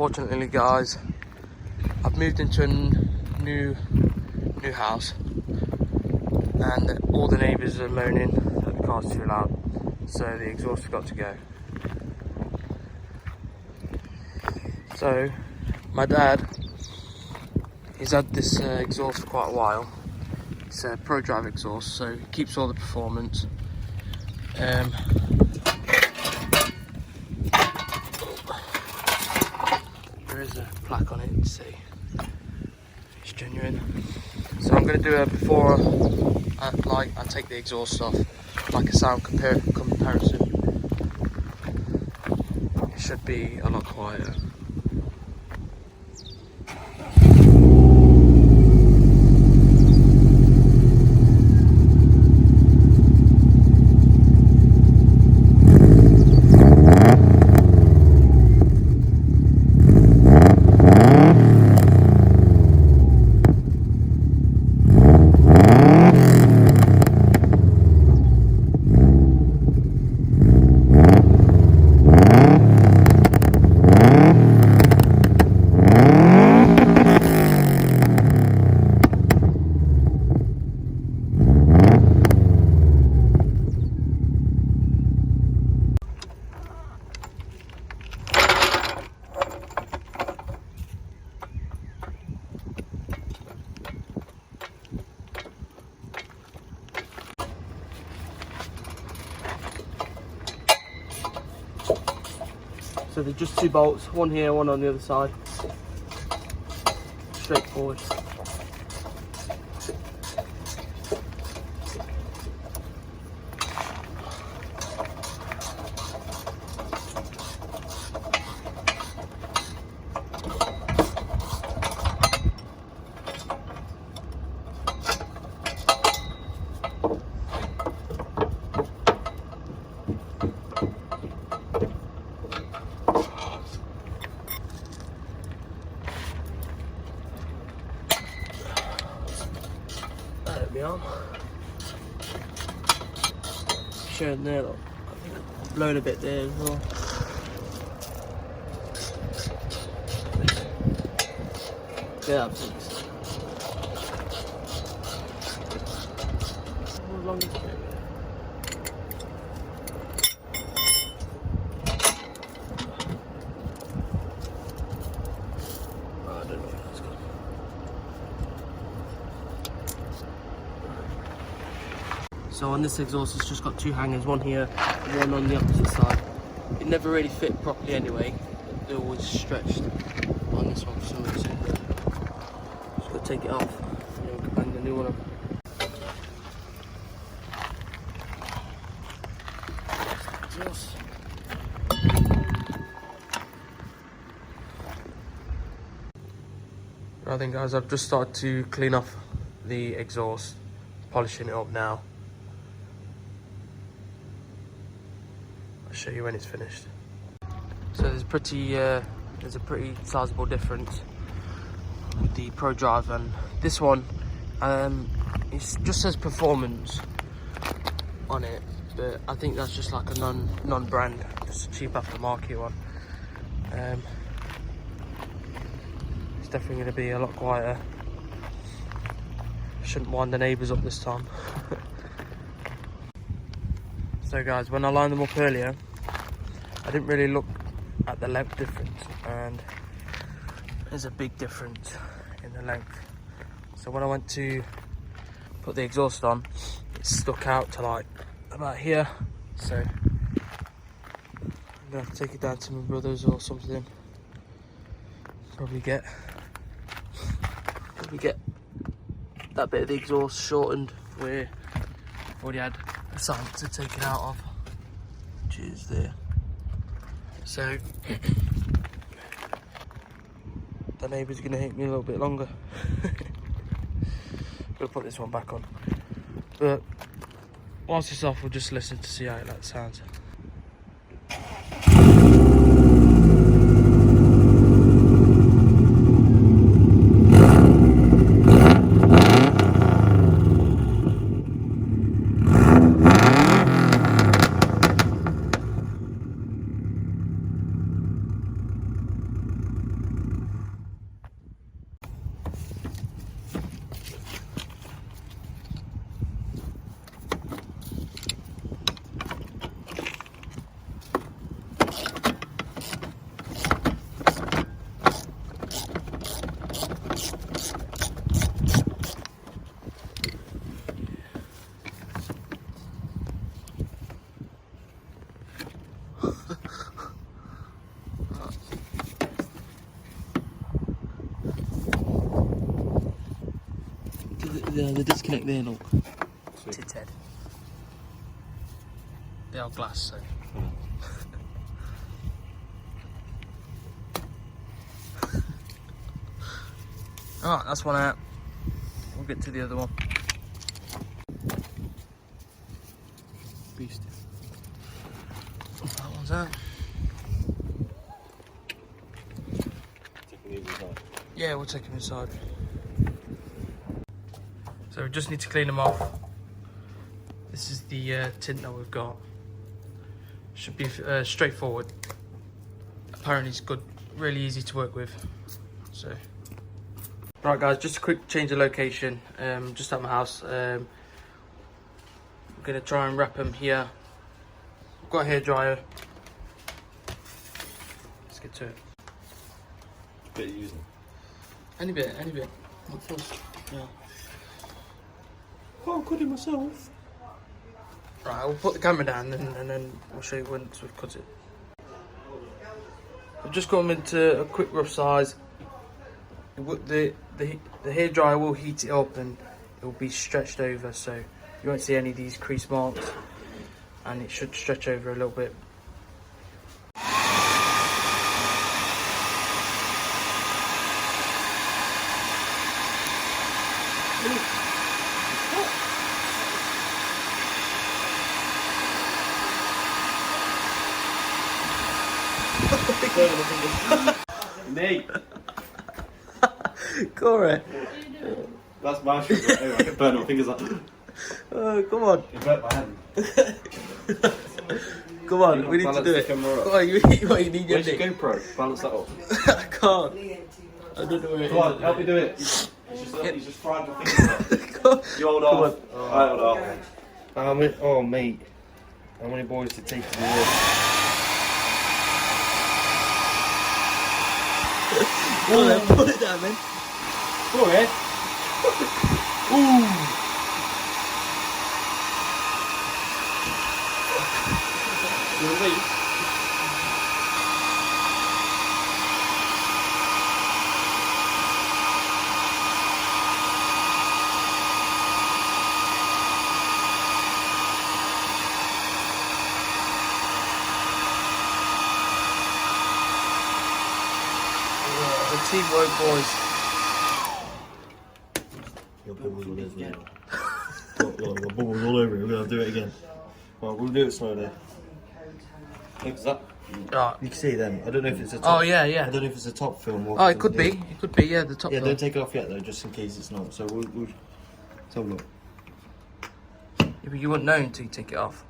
unfortunately guys, I've moved into a new house and all the neighbours are moaning that the car's too loud, so the exhaust has got to go. So my dad, he's had this exhaust for quite a while. It's a Pro Drive exhaust, so it keeps all the performance. There is a plaque on it to see it's genuine. So I'm going to do a before I take the exhaust off, like a sound comparison. It should be a lot quieter. So they're just 2 bolts, one here, one on the other side. Straightforward. Arm. Showing there, look. I think I've blown a bit there as well. Yeah, I think so. How long is it? Oh, I don't know where that's gone. So on this exhaust it's just got 2 hangers, one here and one on the opposite side. It never really fit properly anyway, they're always stretched on this one for some reason. Just got to take it off and then we can bang the new one on. Exhaust. Right then guys, I've just started to clean off the exhaust, polishing it up now. I'll show you when it's finished. So there's a pretty sizable difference with the Pro Drive and this one. It just says performance on it, but I think that's just like a non-brand, just a cheap aftermarket one. It's definitely going to be a lot quieter. Shouldn't wind the neighbours up this time. So guys, when I lined them up earlier, I didn't really look at the length difference, and there's a big difference in the length. So when I went to put the exhaust on, it stuck out to like about here. So I'm gonna have to take it down to my brother's or something. Probably get that bit of the exhaust shortened where I've already had a sign to take it out of, which is there. So the neighbour's gonna hate me a little bit longer. We'll put this one back on, but whilst it's off we'll just listen to see how that sounds. the disconnect there, look. Sweet. Tit head. They are glass, so. Alright, that's one out. We'll get to the other one. Beast. That one's out. Taking these inside. Yeah, we'll take them inside. So we just need to clean them off. This is the tint that we've got. Should be straightforward. Apparently it's good, really easy to work with. So, right guys, just a quick change of location. Just at my house. We're gonna try and wrap them here. I've got a hairdryer. Let's get to it. Bit of using. Any bit. Not first. Yeah. Oh, I'm cutting myself. Right, we'll put the camera down and then we'll show you once we've cut it. We've just got them into a quick rough size. The hairdryer will heat it up and it will be stretched over, so you won't see any of these crease marks, and it should stretch over a little bit. Nate! Corey! That's my sugar. Anyway, I can burn my fingers up. Oh, come on. It burnt my hand. Come on, we need to do it. Come on, you need your Where's your knee. GoPro? Balance that up. I can't. I don't know where it is. Come on, help me do it. He's just fried my fingers up. You hold Come off. on. I hold off. How many? Oh, mate. How many boys to take to the war? Go on then, put it down then. Go ahead. Ooh. You want to leave? The teamwork, boys. Your bubbles all over it. Got bubbles all over it. We're going to do it again. Well, we'll do it slowly. Look at that. Right. You can see them. I don't know if it's a top. Oh yeah. I don't know if it's a top film or. Oh, it could be. It could be. Yeah, the top. Yeah, one. don't take it off yet though, just in case it's not. So we'll let's have a look. Yeah, but you wouldn't know until you take it off.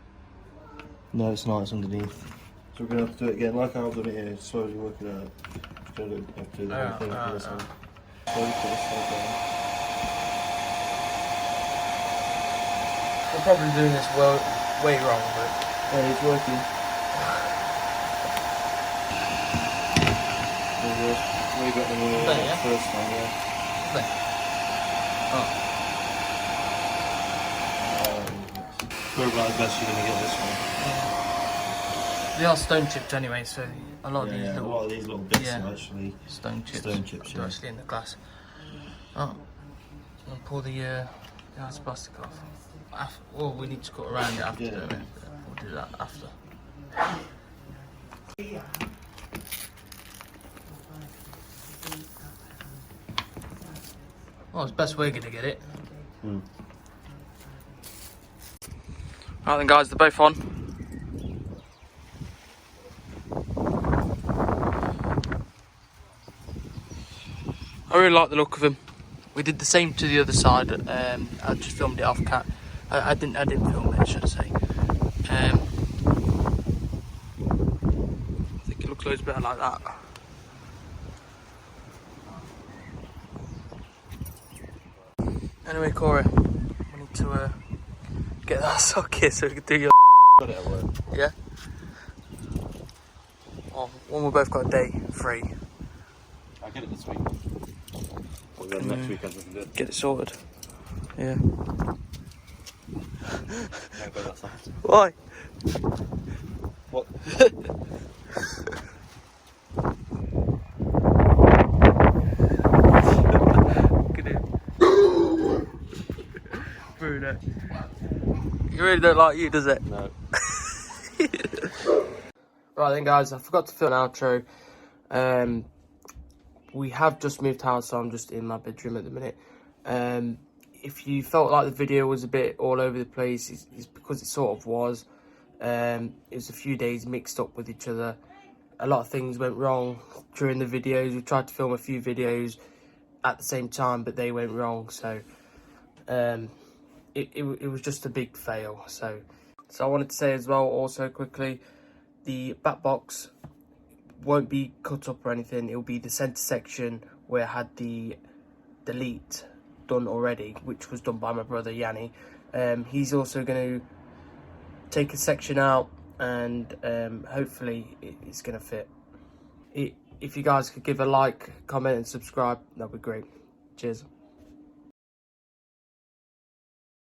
No, it's not. It's underneath. So we're gonna have to do it again, like I've done it here. Slowly work it out. Don't have to do the whole thing from this side. Slowly put this side down. We're probably doing this way wrong, but Yeah, it's working. We got them There, yeah? first time, yeah. there. Oh, We're about the best you're gonna get this one. they are stone chipped anyway, so a lot of these A little lot of these little bits yeah. are actually stone chips, Stone chips, are yeah. actually in the glass. Oh, so I'll pull the glass plastic off. Well, we need to cut around it after, Yeah. don't we? We'll do that after. Well, it's the best way to get it. Right then guys, they're both on. I really like the look of him. We did the same to the other side. I just filmed it off cat. I didn't film it, should I say. I think it looks loads better like that. Anyway, Corey, we need to get that socket so we can do your got it at work. yeah. Well, when we both got a day free, I'll get it this week. Or then next weekend we can do it. get it sorted. Yeah. Can't go that side. Why? What? Look at him. Yeah. You really don't like you, does it? No. Right then, guys, I forgot to film an outro. We have just moved house, so I'm just in my bedroom at the minute. If you felt like the video was a bit all over the place, it's because it sort of was. It was a few days mixed up with each other. A lot of things went wrong during the videos. We tried to film a few videos at the same time, but they went wrong. So it was just a big fail. So I wanted to say as well, also quickly, the back box won't be cut up or anything. It'll be the center section where I had the delete done already, which was done by my brother Yanni. He's also going to take a section out, and hopefully it's going to fit. If you guys could give a like, comment and subscribe, that'd be great. Cheers.